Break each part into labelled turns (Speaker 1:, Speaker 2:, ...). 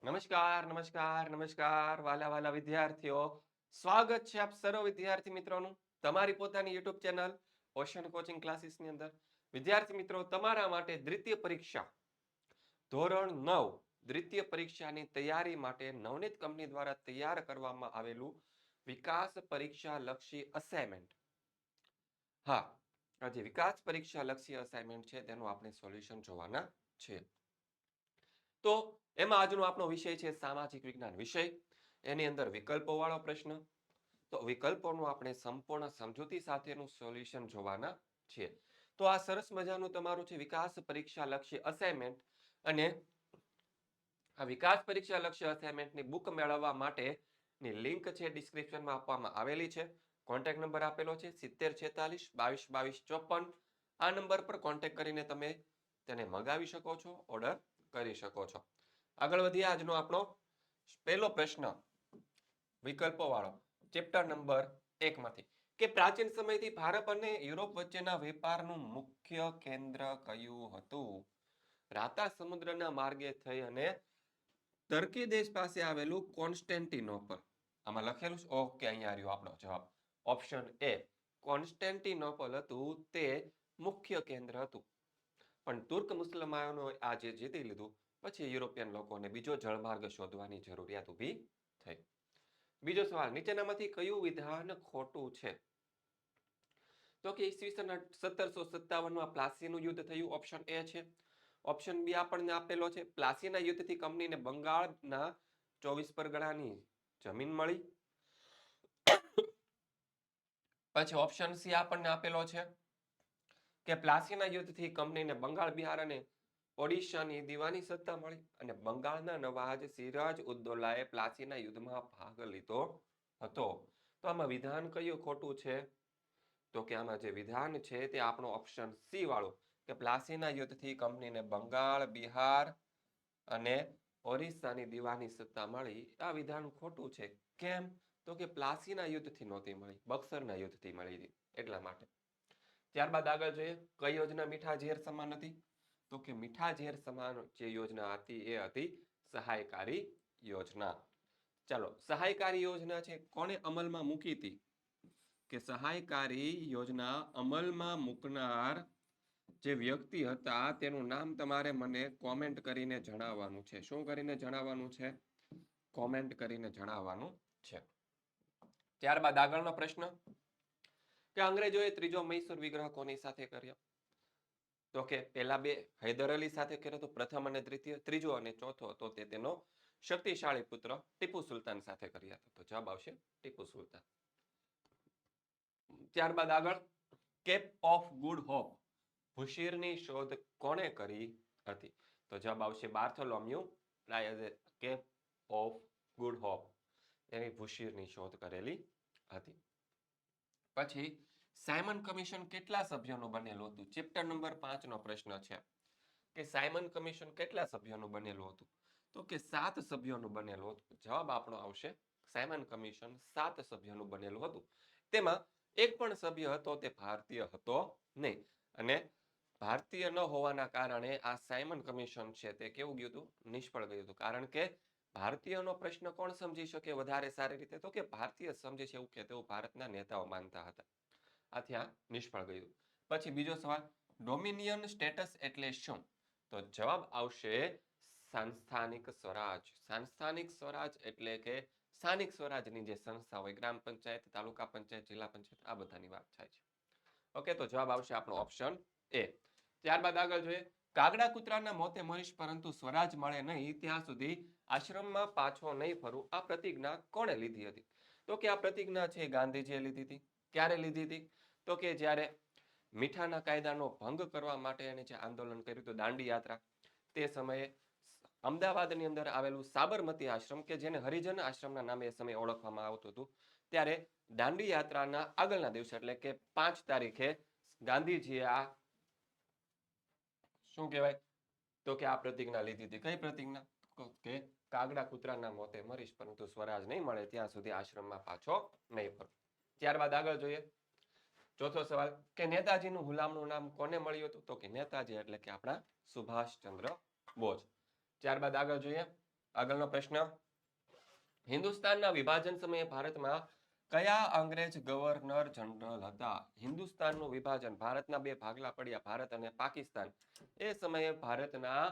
Speaker 1: નમસ્કાર નમસ્કાર નમસ્કાર વાલા વાલા વિદ્યાર્થીઓ, સ્વાગત છે આપ સર્વ વિદ્યાર્થી મિત્રોનું તમારી પોતાની યુટ્યુબ ચેનલ ઓશન કોચિંગ ક્લાસીસની અંદર. વિદ્યાર્થી મિત્રો, તમારા માટે દ્વિતીય પરીક્ષા ધોરણ 9 દ્વિતીય પરીક્ષાની તૈયારી માટે નવનીત કંપની દ્વારા તૈયાર કરવામાં આવેલું વિકાસ પરીક્ષા લક્ષી અસાઇનમેન્ટ. હા, આ જે વિકાસ પરીક્ષા લક્ષી અસાઇનમેન્ટ છે તેનું આપણે સોલ્યુશન જોવાના છે. તો એમાં આજનો આપણો વિષય છે સામાજિક વિજ્ઞાન વિષય. એની અંદર વિકલ્પો વાળો પ્રશ્ન. તો વિકલ્પોનું આપણે સંપૂર્ણ સમજૂતી સાથેનું સોલ્યુશન જોવાના છીએ. તો આ સરસ મજાનું તમારું છે વિકાસ પરીક્ષા લક્ષ્ય અસાઇનમેન્ટ. અને આ વિકાસ પરીક્ષા લક્ષ્ય અસાઇનમેન્ટની બુક મેળવવા માટેની લિંક છે ડિસ્ક્રિપ્શનમાં આપવામાં આવેલી છે. કોન્ટેક્ટ નંબર આપેલો છે 7046222254. આ નંબર પર કોન્ટેક્ટ કરીને તમે તેને મંગાવી શકો છો, ઓર્ડર કરી શકો છો. આગળ વધીએ. આજનો આપણો પહેલો પ્રશ્ન વિકલ્પો વાળો ચેપ્ટર નંબર 1 માંથી કે પ્રાચીન સમયથી ભારત અને યુરોપ વચ્ચેના વેપારનું મુખ્ય કેન્દ્ર કયું હતું? રાતા સમુદ્રના માર્ગે થઈ અને ટર્કી દેશ પાસે આવેલું કોન્સ્ટેન્ટિનોપલ. આમાં લખેલું છે. ઓકે, અહીંયા આવ્યો આપણો જવાબ. ઓપ્શન એ કોન્સ્ટેન્ટિનોપલ હતું તે મુખ્ય કેન્દ્ર હતું. પણ તુર્ક મુસલમાનો આજે જીતી લીધું પછી યુરોપિયન લોકોને બીજો જળમાર્ગ શોધવાની જરૂરિયાત ઊભી થઈ. બીજો સવાલ, નીચેનામાંથી કયું વિધાન ખોટું છે? તો કે ઈસવીસન 1757માં પ્લાસીનું યુદ્ધ થયું. ઓપ્શન એ છે. ઓપ્શન બી આપણને આપેલો છે પ્લાસીના યુદ્ધથી કંપનીને બંગાળના 24 પરગણાની જમીન મળી. પછી ઓપ્શન સી આપણને આપેલો છે કે પ્લાસીના યુદ્ધથી કંપનીને બંગાળ, બિહાર અને ઓડિશાની દીવાની સત્તા મળી અને બંગાળના નવાજ સિરાજ ઉદ્દૌલાએ પ્લાસીના યુદ્ધમાં ભાગ લીધો હતો. તો આમાં વિધાન કયું ખોટું છે? તો કે આમાં જે વિધાન છે તે આપણો ઓપ્શન સી વાળો કે પ્લાસીના યુદ્ધથી કંપનીને બંગાળ, બિહાર અને ઓરિસ્સાની દીવાની સત્તા મળી. આ વિધાન ખોટું છે. કેમ? તો કે પ્લાસીના યુદ્ધથી નહોતી મળી, બક્સરના યુદ્ધથી મળી હતી એટલા માટે. ત્યારબાદ આગળ જોઈએ. કઈ યોજના મીઠા ઝેર સમાન હતી? તો કે મીઠા ઝેર સમાન જે યોજના હતી એ હતી સહાયકારી યોજના. ચાલો, સહાયકારી યોજના છે કોને અમલમાં મૂકી હતી? કે સહાયકારી યોજના અમલમાં મૂકનાર જે વ્યક્તિ હતા તેનું નામ તમારે મને કોમેન્ટ કરીને જણાવવાનું છે. શું કરીને જણાવવાનું છે? કોમેન્ટ કરીને જણાવવાનું છે. ત્યારબાદ આગળનો પ્રશ્ન કે અંગ્રેજોએ ત્રીજો મૈસૂર વિગ્રહ કોની સાથે કર્યો? તો કે પહેલા બે હૈદર અલી સાથે કર્યો તો પ્રથમ અને દ્વિતીય. ત્રીજો અને ચોથો તો તે તેનો શક્તિશાળી પુત્ર ટીપુ સુલતાન સાથે કર્યા હતા. તો જવાબ આવશે ટીપુ સુલતાન. ત્યારબાદ આગળ કેપ ઓફ ગુડ હોપ ભૂશીરની શોધ કોણે કરી હતી? તો જવાબ આવશે બાર્થોલોમ્યુ ડાયઝે. કેપ ઓફ ગુડ હોપ એની ભૂશીરની શોધ કરેલી હતી. પછી સાયમન કમિશન કેટલા સભ્યોનું બનેલું હતું? ચેપ્ટર નંબર 5 નો પ્રશ્ન છે કે સાયમન કમિશન કેટલા સભ્યોનું બનેલું હતું? તો કે 7 સભ્યોનું બનેલું હતું. જવાબ આપણો આવશે સાયમન કમિશન 7 સભ્યોનું બનેલું હતું. તેમાં એક પણ સભ્ય હતો તે ભારતીય હતો નહીં. અને ભારતીય ન હોવાના કારણે આ સાયમન કમિશન છે તે કેવું ગયું હતું? નિષ્ફળ ગયું હતું. કારણ કે ભારતીયનો પ્રશ્ન કોણ સમજી શકે વધારે સારી રીતે? તો કે ભારતીય સમજે છે એવું કે તેઓ ભારતના નેતાઓ માનતા હતા. આથી આ નિષ્ફળ ગયું. પછી બીજો સવાલ, ડોમિનિયન સ્ટેટસ એટલે શું? તો જવાબ આવશે સંસ્થાનિક સ્વરાજ. સંસ્થાનિક સ્વરાજ એટલે કે સ્થાનિક સ્વરાજની જે સંસ્થા હોય, ગ્રામ પંચાયત, તાલુકા પંચાયત, જિલ્લા પંચાયત, આ બધાની વાત થાય છે. ઓકે, તો જવાબ આવશે આપણો ઓપ્શન એ. ત્યારબાદ આગળ જોઈએ. કાગડા કૂતરાના મોતે મરીશ પરંતુ સ્વરાજ મળે નહીં ત્યાં સુધી આશ્રમમાં પાછો નહીં ફરું, આ પ્રતિજ્ઞા કોણે લીધી હતી? તો કે આ પ્રતિજ્ઞા છે ગાંધીજીએ લીધી હતી. ક્યારે લીધી હતી? તો કે જ્યારે મીઠાના કાયદાનો ભંગ કરવા માટે એને જે આંદોલન કર્યું હતું, દાંડી યાત્રા, તે સમયે અમદાવાદની અંદર આવેલું સાબરમતી આશ્રમ કે જેને હરિજન આશ્રમના નામે એ સમયે ઓળખવામાં આવતું હતું, ત્યારે દાંડી યાત્રાના આગળના દિવસે એટલે કે 5 તારીખે ગાંધીજીએ આ શું કહેવાય? તો કે આ પ્રતિજ્ઞા લીધી હતી. કઈ પ્રતિજ્ઞા? કે કાગડા કૂતરાના મોતે મરીશ પરંતુ સ્વરાજ નહીં મળે ત્યાં સુધી આશ્રમમાં પાછો નહીં ફરું. ત્યારબાદ આગળ જોઈએ. ચોથો સવાલ કે નેતાજીનું હુલામણું નામ કોને મળ્યું હતું? તો કે નેતાજી એટલે કે આપણા સુભાષચંદ્ર બોઝ. ત્યારબાદ આગળ જોઈએ. આગળનો પ્રશ્ન, હિન્દુસ્તાનના વિભાજન સમયે ભારતમાં કયા અંગ્રેજ ગવર્નર જનરલ હતા? હિન્દુસ્તાનનું વિભાજન, ભારતના બે ભાગલા પડ્યા, ભારત અને પાકિસ્તાન, એ સમયે ભારતના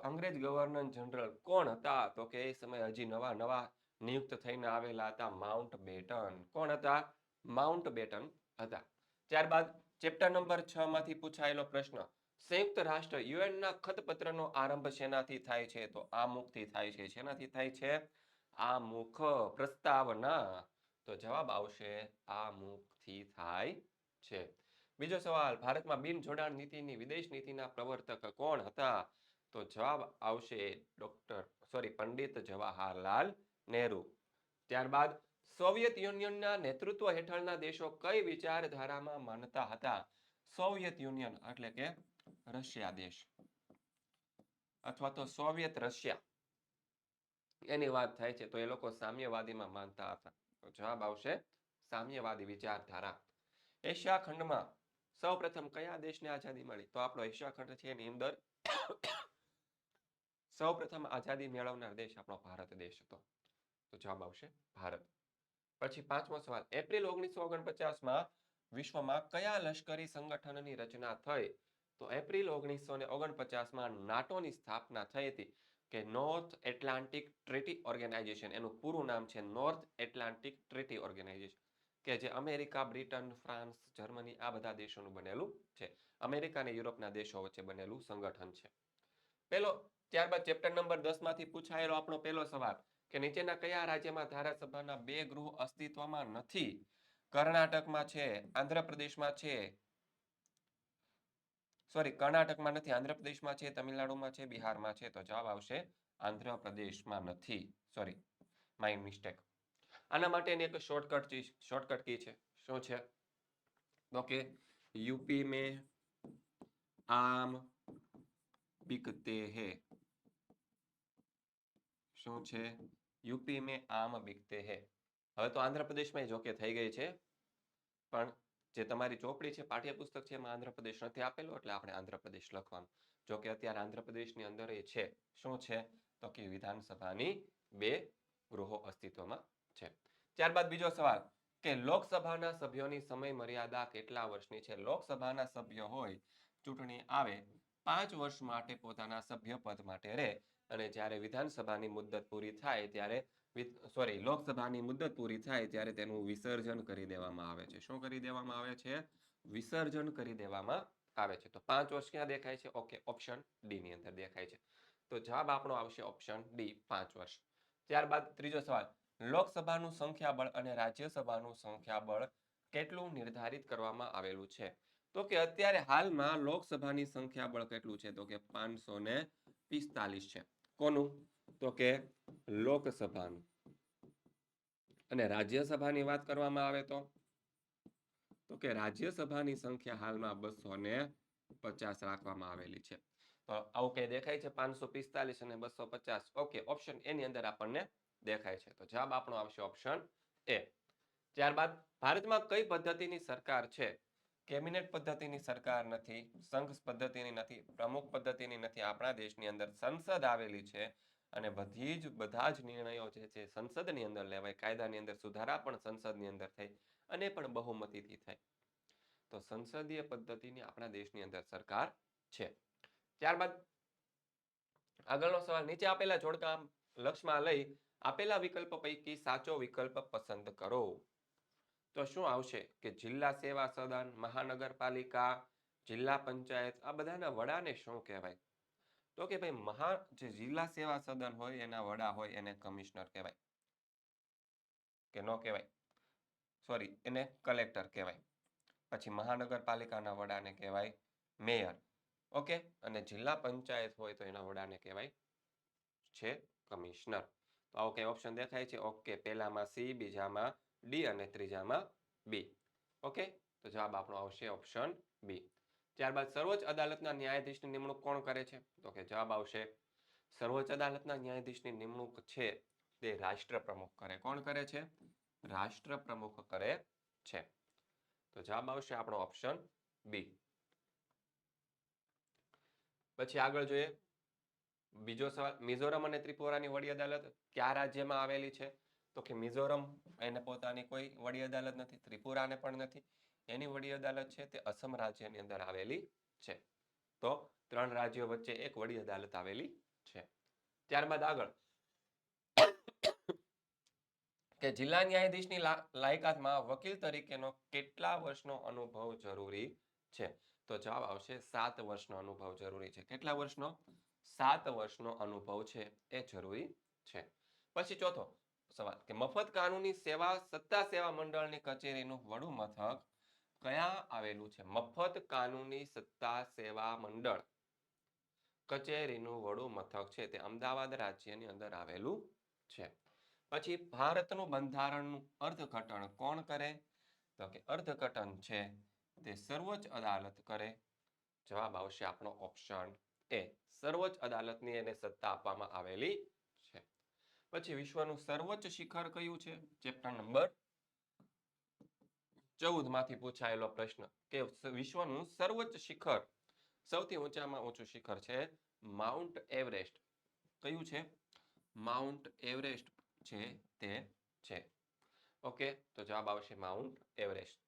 Speaker 1: અંગ્રેજ ગવર્નર જનરલ કોણ હતા? તો કે એ સમયે હજી નવા નવા નિયુક્ત થઈને આવેલા હતા માઉન્ટ બેટન. કોણ હતા? માઉન્ટ બેટન હતા. ત્યારબાદ ચેપ્ટર નંબર 6 માંથી પૂછાયેલો પ્રશ્ન, સંયુક્ત રાષ્ટ્ર યુએનના ખતપત્રનો આરંભ શેનાથી થાય છે? તો આમુખથી થાય છે. શેનાથી થાય છે? આમુખ. પ્રસ્તાવના. તો જવાબ આવશે આમુખથી થાય છે. બીજો સવાલ, ભારતમાં બિન જોડાણ નીતિની વિદેશ નીતિના પ્રવર્તક કોણ હતા? તો જવાબ આવશે પંડિત જવાહરલાલ નહેરુ. ત્યારબાદ સોવિયત યુનિયનના નેતૃત્વ હેઠળના દેશો કઈ વિચારધારામાં માનતા હતા? સોવિયત યુનિયન એટલે કે રશિયા દેશ અથવા તો સોવિયત રશિયા, એની વાત થાય છે. તો એ લોકો સામ્યવાદીમાં માનતા હતા. તો જવાબ આવશે સામ્યવાદી વિચારધારા. એશિયા ખંડમાં સૌપ્રથમ કયા દેશને આઝાદી મળી? તો આપણો એશિયા ખંડ છે એની અંદર સૌપ્રથમ આઝાદી મેળવનાર દેશ આપણો ભારત દેશ હતો. તો જવાબ આવશે ભારત. પછી પાંચમો સવાલ, એપ્રિલ 1949માં વિશ્વમાં કયા લશ્કરી સંગઠનની રચના થઈ? તો એપ્રિલ 1949માં નાટોની સ્થાપના થઈ હતી, કે નોર્થ એટલાન્ટિક ટ્રીટી ઓર્ગેનાઇઝેશન. એનું પૂરું નામ છે નોર્થ એટલાન્ટિક ટ્રીટી ઓર્ગેનાઇઝેશન, કે જે અમેરિકા, બ્રિટન, ફ્રાન્સ, જર્મની આ બધા દેશોનું બનેલું છે. અમેરિકા અને યુરોપના દેશો વચ્ચે બનેલું સંગઠન છે. પેલો ત્યારબાદ ચેપ્ટર નંબર 10 માંથી પૂછાયેલો આપણો પહેલો સવાલ, કે નીચેના કયા રાજ્યમાં ધારાસભાના 2 ગૃહ અસ્તિત્વમાં નથી? કર્ણાટકમાં છે, આંધ્રપ્રદેશમાં છે, કર્ણાટકમાં નથી, આંધ્રપ્રદેશમાં છે, તમિલનાડુમાં છે, બિહારમાં છે. તો જવાબ આવશે આંધ્રપ્રદેશમાં નથી. My mistake. આના માટેની એક શોર્ટકટ કી છે. શું છે? તો કે यूपी में आम बिकते हैं. શું છે? यूपी में आम बिकते हैं. હવે તો આંધ્રપ્રદેશમાં જો કે થઈ ગઈ છે, પણ જે તમારી ચોપડી છે, પાઠ્યપુસ્તક છે, એમાં આંધ્રપ્રદેશ નથી આપેલું, એટલે આપણે આંધ્રપ્રદેશ લખવાનું. જો કે અત્યારે આંધ્રપ્રદેશની અંદર એ છે. શું છે? તો કે વિધાનસભાની 2 ગૃહો અસ્તિત્વમાં છે. ત્યારબાદ બીજો સવાલ, કે લોકસભાના સભ્યોની સમય મર્યાદા કેટલા વર્ષની છે? લોકસભાના સભ્ય હોય, ચૂંટણી આવે, 5 વર્ષ માટે પોતાના સભ્ય પદ માટે રહે, અને જ્યારે વિધાનસભાની મુદ્દત પૂરી થાય ત્યારે લોકસભાની મુદ્દત પૂરી થાય ત્યારે તેનું વિસર્જન કરી દેવામાં આવે છે. શું કરી દેવામાં આવે છે? વિસર્જન કરી દેવામાં આવે છે. તો 5 વર્ષ ક્યાં દેખાય છે? ઓકે, ઓપ્શન ડી ની અંદર દેખાય છે. તો જવાબ આપણો આવશે ઓપ્શન ડી, 5 વર્ષ. ત્યારબાદ ત્રીજો સવાલ, લોકસભાનું સંખ્યાબળ અને રાજ્યસભાનું સંખ્યાબળ કેટલું નિર્ધારિત કરવામાં આવેલું છે? તો કે અત્યારે હાલમાં લોકસભાની સંખ્યાબળ કેટલું છે? તો કે 545 છે. કોનું? તો કે લોકસભાનું. અને રાજ્યસભાની વાત કરવામાં આવે તો કે રાજ્યસભાની સંખ્યા હાલમાં 250 રાખવામાં આવેલી છે. તો આવું કઈ દેખાય છે? 545 અને 250. ઓકે, ઓપ્શન એ ની અંદર આપણને દેખાય છે. તો જવાબ આપણો આવશે ઓપ્શન એ. ત્યારબાદ ભારતમાં કઈ પદ્ધતિની સરકાર છે? કેબિનેટ પદ્ધતિની સરકાર નથી, સંઘ પદ્ધતિની નથી, પ્રમુખ પદ્ધતિની નથી. આપણા દેશની અંદર સંસદ આવેલી છે, અને બધા જ નિર્ણયો જે છે સંસદની અંદર લેવાય. કાયદાની અંદર સુધારા પણ સંસદની અંદર થાય, અને પણ બહુમતીથી થાય. તો સંસદીય પદ્ધતિની આપણા દેશની અંદર સરકાર છે. ત્યારબાદ આગળનો સવાલ, નીચે આપેલા જોડકા લક્ષમાં લઈ આપેલા વિકલ્પ પૈકી સાચો વિકલ્પ પસંદ કરો. તો શું આવશે? કે જિલ્લા સેવા સદન, મહાનગરપાલિકા, જિલ્લા પંચાયત, આ બધાના વડાને શું કહેવાય? તો કે ભાઈ જે જિલ્લા સેવા સદન હોય એના વડા હોય એને કમિશનર કહેવાય, કે ન કહેવાય? એને કલેક્ટર કહેવાય. પછી મહાનગરપાલિકાના વડાને કહેવાય મેયર. ઓકે, અને જિલ્લા પંચાયત હોય તો એના વડાને કહેવાય છે કમિશનર. તો આવો કઈ ઓપ્શન દેખાય છે? ઓકે, પહેલામાં સી, બીજામાં ડી અને ત્રીજામાં બી. ઓકે, તો જવાબ આપણો આવશે ઓપ્શન બી. ત્યારબાદ સર્વોચ્ચ અદાલતના ન્યાયાધીશની નિમણૂક કોણ કરે છે? તો કે જવાબ આવશે સર્વોચ્ચ અદાલતના ન્યાયાધીશની નિમણૂક છે તે રાષ્ટ્રપ્રમુખ કરે. કોણ કરે છે? રાષ્ટ્રપ્રમુખ કરે છે. તો જવાબ આવશે આપણો ઓપ્શન બી. પછી આગળ જોઈએ, બીજો સવાલ, મિઝોરમ અને ત્રિપુરાની વડી અદાલત કયા રાજ્યમાં આવેલી છે? તો કે મિઝોરમ એને પોતાની કોઈ વડી અદાલત નથી, ત્રિપુરાને પણ નથી. એની વડી અદાલત છે તે અસમ રાજ્યની અંદર આવેલી છે. તો 3 રાજ્યો વચ્ચે એક વડી અદાલત આવેલી છે. ત્યારબાદ આગળ કે જિલ્લા ન્યાયાધીશની લાયકાતમાં વકીલ તરીકેનો કેટલા વર્ષનો અનુભવ જરૂરી છે? તો જવાબ આવશે 7 વર્ષનો અનુભવ જરૂરી છે. કેટલા વર્ષનો? 7 વર્ષનો અનુભવ છે એ જરૂરી છે. પછી ચોથો સવાલ કે મફત કાનૂની સેવા સત્તા સેવા મંડળની કચેરીનું વડું મથક ક્યાં આવેલું છે? મફત કાનૂની સત્તા સેવા મંડળ કચેરીનું વડું મથક છે તે અમદાવાદ રાજ્યની અંદર આવેલું છે. પછી ભારતનું બંધારણનું અર્થઘટન કોણ કરે? તો કે અર્થઘટન છે તે સર્વોચ્ચ અદાલત કરે. જવાબ આવશે આપણો ઓપ્શન એ. સર્વોચ્ચ અદાલતની એને સત્તા આપવામાં આવેલી છે. પછી વિશ્વનું સર્વોચ્ચ શિખર કયું છે? ચેપ્ટર નંબર 14 માંથી પૂછાયેલો પ્રશ્ન કે વિશ્વનું સર્વોચ્ચ શિખર, સૌથી ઊંચામાં ઊંચું શિખર છે માઉન્ટ એવરેસ્ટ. કયું છે? માઉન્ટ એવરેસ્ટ છે તે છે. ઓકે, તો જવાબ આવશે માઉન્ટ એવરેસ્ટ.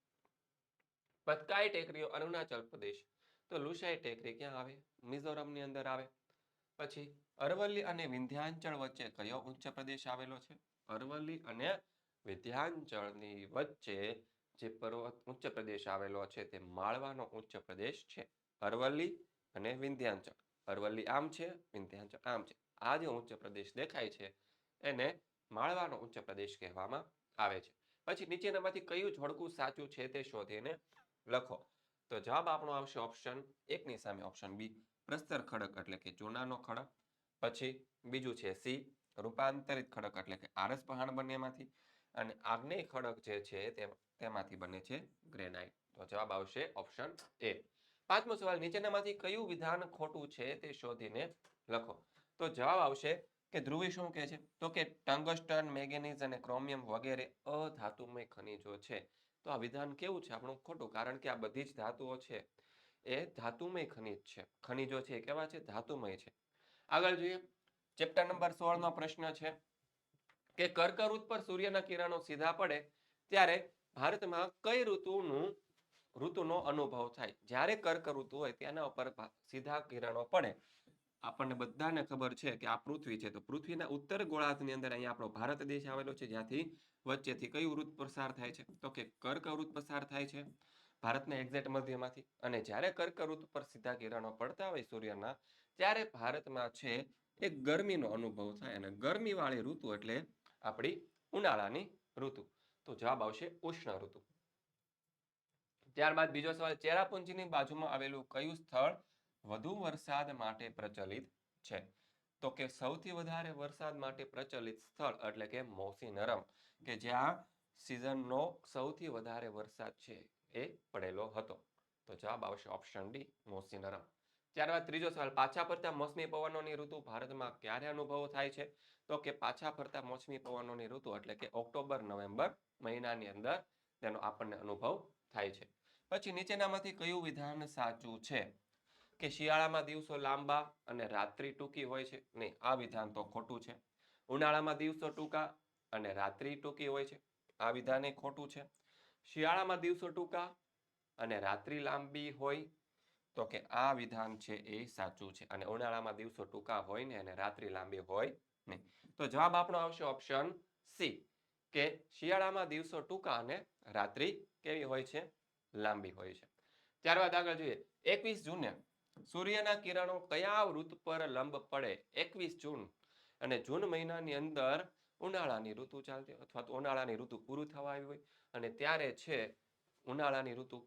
Speaker 1: પતકાઈ ટેકરીઓ અરુણાચલ પ્રદેશ, તો લુસાઈ ટેકરી ક્યાં આવે? મિઝોરમની અંદર આવે. પછી અરવલ્લી અને વિંધ્યાચલ વચ્ચે કયો ઉચ્ચ પ્રદેશ આવેલો છે? અરવલ્લી અને વિંધ્યાચલની વચ્ચે જે પર્વત ઉચ્ચ પ્રદેશ આવેલો છે તે માળવાનો ઉચ્ચ પ્રદેશ છે. અરવલ્લી અને વિંધ્યાચલ. અરવલ્લી આમ છે, વિંધ્યાચલ આમ છે. આ જે ઉચ્ચ પ્રદેશ દેખાય છે એને માળવાનો ઉચ્ચ પ્રદેશ કહેવામાં આવે છે. પછી નીચેનામાંથી કયું જોડકું સાચું છે તે શોધીને લખો. તો જવાબ આપણો આવશે ઓપ્શન 1 ની સામે ઓપ્શન બી, પ્રસ્તર ખડક એટલે કે ચૂનાનો ખડક. પછી બીજું છે સી, રૂપાંતરિત ખડક એટલે કે આરસ પહાડ બંનેમાંથી. અને આગ્નેય ખડક જે છે તેમાંથી બને છે ગ્રેનાઇટ. તો જવાબ આવશે ઓપ્શન એ. પાંચમો સવાલ, નીચેનામાંથી કયું વિધાન ખોટું છે તે શોધીને લખો. તો જવાબ આવશે કે ધ્રુવી શું કહે છે? તો કે ટંગસ્ટન, મેંગેનીઝ અને ક્રોમિયમ વગેરે અધાતુમય ખનિજો છે. તો આ વિધાન કેવું છે આપણું? ખોટું, કારણ કે આ બધી જ ધાતુઓ છે એ ધાતુમય ખનિજ છે. ખનિજો છે એ કેવા છે? ધાતુમય છે. આગળ જોઈએ, ચેપ્ટર નંબર 16 નો પ્રશ્ન છે કે કર્કવૃત પર સૂર્યના કિરણો સીધા પડે ત્યારે ભારતમાં કઈ ઋતુનો અનુભવ થાય? જ્યારે કર્ક ઋતુ હોય તેના ઉપર સીધા કિરણો પડે. આપણને બધાને ખબર છે કે આ પૃથ્વી છે, તો પૃથ્વીના ઉત્તર ગોળાર્ધની અંદર અહીંયા આપણો ભારત દેશ આવેલો છે, જ્યાંથી વચ્ચેથી કયું વૃત પસાર થાય છે? તો કે કર્કવૃત પસાર થાય છે ભારતના એક્ઝેક્ટ મધ્યમાંથી. અને જ્યારે કર્કવૃત પર સીધા કિરણો પડતા હોય સૂર્યના, ત્યારે ભારતમાં છે એક ગરમીનો અનુભવ થાય. અને ગરમીવાળી ઋતુ એટલે આપણી ઉનાળાની ઋતુ. તો જવાબ આવશે ઉષ્ણ ઋતુ. ત્યારબાદ બીજો સવાલ, ચેરાપુંજીની બાજુમાં આવેલું કયું સ્થળ વધુ વરસાદ માટે પ્રચલિત છે? તો કે સૌથી વધારે વરસાદ માટે પ્રચલિત સ્થળ એટલે કે મૌસીનરમ, કે જ્યાં સિઝનનો સૌથી વધારે વરસાદ છે એ પડેલો હતો. તો જવાબ આવશે ઓપ્શન ડી, મૌસીનરમ. ત્યારબાદ ત્રીજો સવાલ, પાછા ફરતા મોસમી પવનોની ઋતુ ભારતમાં ક્યારે અનુભવ થાય છે? તો કે પાછા ફરતા મોસમી પવનોની ઋતુ એટલે કે ઓક્ટોબર નવેમ્બર મહિનાની અંદર તેનો આપણને અનુભવ થાય છે. પછી નીચેનામાંથી કયું વિધાન સાચું છે? કે શિયાળામાં દિવસો લાંબા અને રાત્રિ ટૂંકી હોય છે. નહીં, આ વિધાન તો ખોટું છે. ઉનાળામાં દિવસો ટૂંકા અને રાત્રિ ટૂંકી હોય છે. આ વિધાન એ ખોટું છે. શિયાળામાં દિવસો ટૂંકા અને રાત્રિ લાંબી હોય, તો કે આ વિધાન છે એ સાચું છે. અને ઉનાળામાં દિવસો ટૂંકા હોય ને અને રાત્રિ લાંબી હોય નહીં. તો જવાબ આપણો આવશે ઓપ્શન સી, કે શિયાળામાં દિવસો ટૂંકા અને રાત્રિ કેવી હોય છે? લાંબી હોય છે. ત્યારબાદ આગળ જોઈએ, 21 જૂને સૂર્યના કિરણો કયા વૃત્ત પર લંબ પડે? 21 જૂન, અને જૂન મહિનાની અંદર ઉનાળાની ઋતુ ચાલતી અથવા તો ઉનાળાની ઋતુ પૂરું થવા આવી હોય, અને ત્યારે છે ઉનાળાની ઋતુ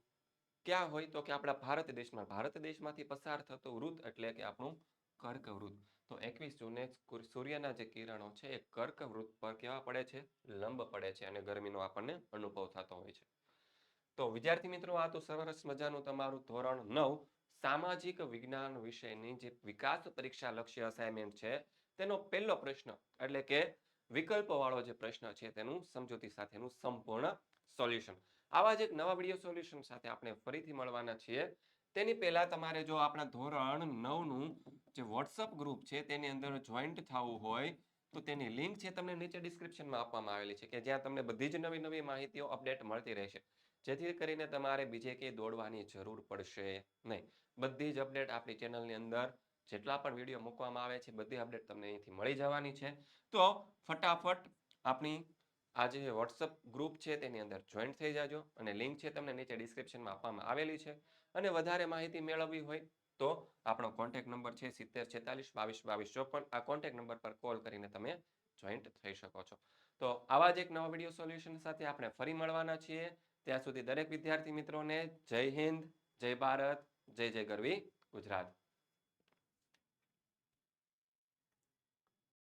Speaker 1: ક્યાં હોય? તો કે આપણા ભારત દેશમાં. ભારત દેશમાંથી પસાર થતો વૃત્ત એટલે કે આપણું કર્કવૃત. તો 21 જૂને સૂર્યના જે કિરણો છે એ કર્કવૃત પર કેવા પડે છે? લંબ પડે છે, અને ગરમીનો આપણને અનુભવ થતો હોય છે. તો વિદ્યાર્થી મિત્રો, આ તો સરસ મજાનું તમારું ધોરણ 9 સામાજિક વિજ્ઞાન વિષયની જે વિકાસ પરીક્ષા લક્ષ્ય અસાઇનમેન્ટ છે તેનો પહેલો પ્રશ્ન એટલે કે વિકલ્પવાળો જે પ્રશ્ન છે તેનું સમજૂતી સાથેનું સંપૂર્ણ સોલ્યુશન. આવા જ એક નવા વિડીયો સોલ્યુશન સાથે આપણે ફરીથી મળવાના છીએ. તેની પહેલા તમારે જો આપણા ધોરણ 9 નું જે વોટ્સઅપ ગ્રુપ છે તેની અંદર જોઈન્ટ થવું હોય તો તેની લિંક છે તમને નીચે ડિસ્ક્રિપ્શનમાં આપવામાં આવેલી છે કે જ્યાં તમને બધી જ નવી નવી માહિતીઓ અપડેટ મળતી રહેશે, જેથી કરીને તમારે બીજે ક્યાંય દોડવાની જરૂર પડશે નહીં. બધી જ અપડેટ આપણી ચેનલની અંદર જેટલા પણ વિડીયો મૂકવામાં આવે છે બધી અપડેટ તમને અહીંથી મળી જવાની છે. તો ફટાફટ આપણી આ જે વોટ્સઅપ ગ્રુપ છે તેની અંદર જોઈન્ટ થઈ જાજો અને લિંક છે તમને નીચે ડિસ્ક્રિપ્શનમાં આપવામાં આવેલી છે. અને વધારે માહિતી મેળવવી હોય તો આપણો કોન્ટેક્ટ નંબર છે 7046222254. આ કોન્ટેક્ટ નંબર પર કોલ કરીને તમે જોઈન્ટ થઈ શકો છો. તો આવા જ એક નવા વિડીયો સોલ્યુશન સાથે આપણે ફરી મળવાના છીએ. ત્યાં સુધી દરેક વિદ્યાર્થી મિત્રોને જય હિન્દ, જય ભારત, જય જય ગરવી ગુજરાત.